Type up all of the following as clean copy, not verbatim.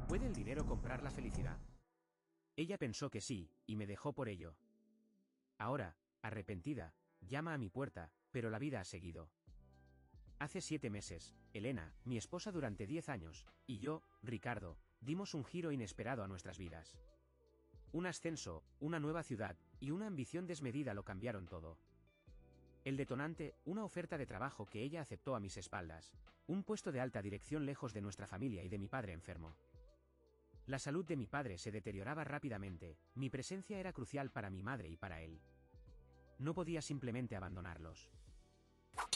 ¿Puede el dinero comprar la felicidad? Ella pensó que sí, y me dejó por ello. Ahora, arrepentida, llama a mi puerta, pero la vida ha seguido. Hace 7 meses, Elena, mi esposa durante 10 años, y yo, Ricardo, dimos un giro inesperado a nuestras vidas. Un ascenso, una nueva ciudad, y una ambición desmedida lo cambiaron todo. El detonante, una oferta de trabajo que ella aceptó a mis espaldas, un puesto de alta dirección lejos de nuestra familia y de mi padre enfermo. La salud de mi padre se deterioraba rápidamente, mi presencia era crucial para mi madre y para él. No podía simplemente abandonarlos.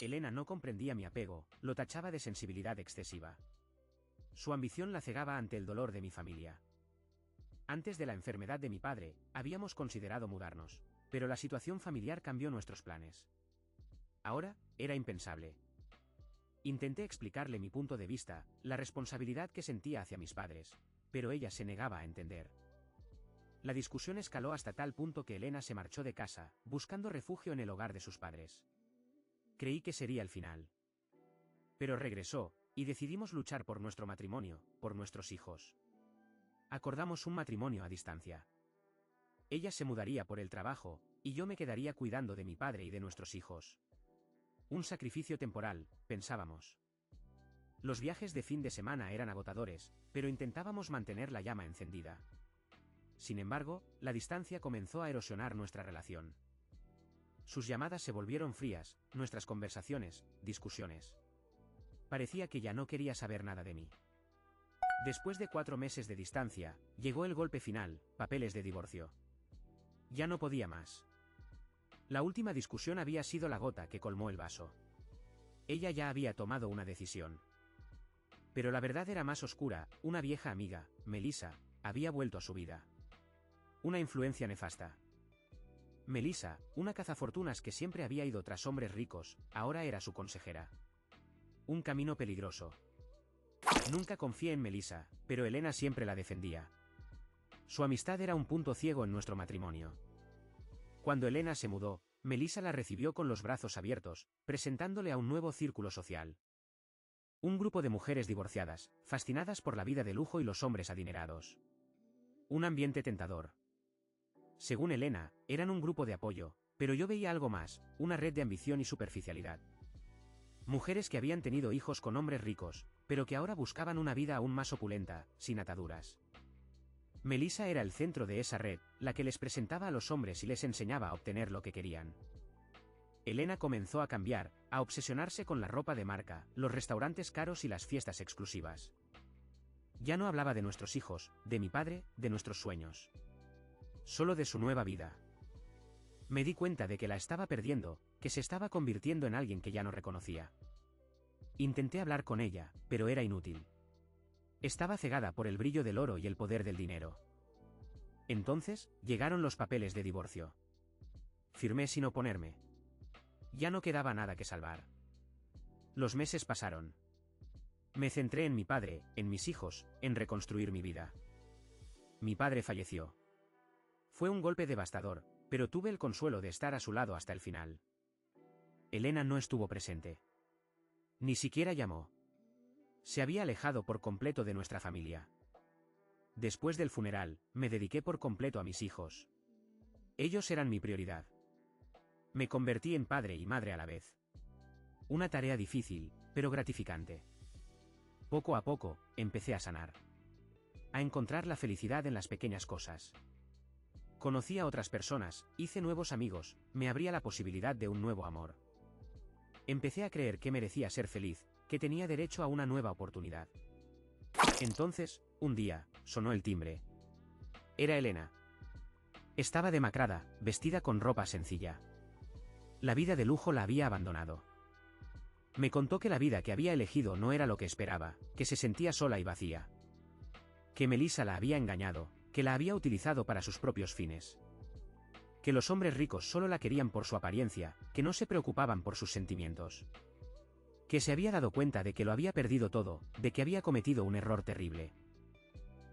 Elena no comprendía mi apego, lo tachaba de sensibilidad excesiva. Su ambición la cegaba ante el dolor de mi familia. Antes de la enfermedad de mi padre, habíamos considerado mudarnos, pero la situación familiar cambió nuestros planes. Ahora, era impensable. Intenté explicarle mi punto de vista, la responsabilidad que sentía hacia mis padres, pero ella se negaba a entender. La discusión escaló hasta tal punto que Elena se marchó de casa, buscando refugio en el hogar de sus padres. Creí que sería el final. Pero regresó, y decidimos luchar por nuestro matrimonio, por nuestros hijos. Acordamos un matrimonio a distancia. Ella se mudaría por el trabajo, y yo me quedaría cuidando de mi padre y de nuestros hijos. Un sacrificio temporal, pensábamos. Los viajes de fin de semana eran agotadores, pero intentábamos mantener la llama encendida. Sin embargo, la distancia comenzó a erosionar nuestra relación. Sus llamadas se volvieron frías, nuestras conversaciones, discusiones. Parecía que ya no quería saber nada de mí. Después de 4 meses de distancia, llegó el golpe final, papeles de divorcio. Ya no podía más. La última discusión había sido la gota que colmó el vaso. Ella ya había tomado una decisión. Pero la verdad era más oscura, una vieja amiga, Melissa, había vuelto a su vida. Una influencia nefasta. Melissa, una cazafortunas que siempre había ido tras hombres ricos, ahora era su consejera. Un camino peligroso. Nunca confié en Melissa, pero Elena siempre la defendía. Su amistad era un punto ciego en nuestro matrimonio. Cuando Elena se mudó, Melissa la recibió con los brazos abiertos, presentándole a un nuevo círculo social. Un grupo de mujeres divorciadas, fascinadas por la vida de lujo y los hombres adinerados. Un ambiente tentador. Según Elena, eran un grupo de apoyo, pero yo veía algo más, una red de ambición y superficialidad. Mujeres que habían tenido hijos con hombres ricos, pero que ahora buscaban una vida aún más opulenta, sin ataduras. Melissa era el centro de esa red, la que les presentaba a los hombres y les enseñaba a obtener lo que querían. Elena comenzó a cambiar, a obsesionarse con la ropa de marca, los restaurantes caros y las fiestas exclusivas. Ya no hablaba de nuestros hijos, de mi padre, de nuestros sueños. Solo de su nueva vida. Me di cuenta de que la estaba perdiendo, que se estaba convirtiendo en alguien que ya no reconocía. Intenté hablar con ella, pero era inútil. Estaba cegada por el brillo del oro y el poder del dinero. Entonces, llegaron los papeles de divorcio. Firmé sin oponerme. Ya no quedaba nada que salvar. Los meses pasaron. Me centré en mi padre, en mis hijos, en reconstruir mi vida. Mi padre falleció. Fue un golpe devastador, pero tuve el consuelo de estar a su lado hasta el final. Elena no estuvo presente. Ni siquiera llamó. Se había alejado por completo de nuestra familia. Después del funeral, me dediqué por completo a mis hijos. Ellos eran mi prioridad. Me convertí en padre y madre a la vez. Una tarea difícil, pero gratificante. Poco a poco, empecé a sanar. A encontrar la felicidad en las pequeñas cosas. Conocí a otras personas, hice nuevos amigos, me abría la posibilidad de un nuevo amor. Empecé a creer que merecía ser feliz, que tenía derecho a una nueva oportunidad. Entonces, un día, sonó el timbre. Era Elena. Estaba demacrada, vestida con ropa sencilla. La vida de lujo la había abandonado. Me contó que la vida que había elegido no era lo que esperaba, que se sentía sola y vacía. Que Melissa la había engañado, que la había utilizado para sus propios fines. Que los hombres ricos solo la querían por su apariencia, que no se preocupaban por sus sentimientos. Que se había dado cuenta de que lo había perdido todo, de que había cometido un error terrible.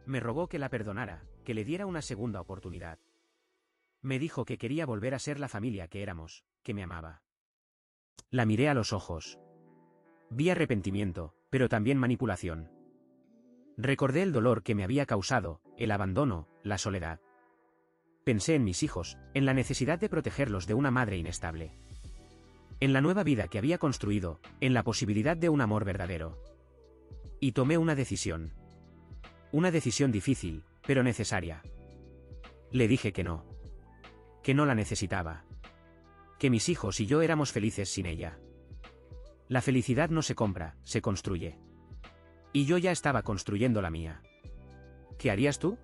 Me rogó que la perdonara, que le diera una segunda oportunidad. Me dijo que quería volver a ser la familia que éramos, que me amaba. La miré a los ojos. Vi arrepentimiento, pero también manipulación. Recordé el dolor que me había causado, el abandono, la soledad. Pensé en mis hijos, en la necesidad de protegerlos de una madre inestable. En la nueva vida que había construido, en la posibilidad de un amor verdadero. Y tomé una decisión. Una decisión difícil, pero necesaria. Le dije que no. Que no la necesitaba. Que mis hijos y yo éramos felices sin ella. La felicidad no se compra, se construye. Y yo ya estaba construyendo la mía. ¿Qué harías tú?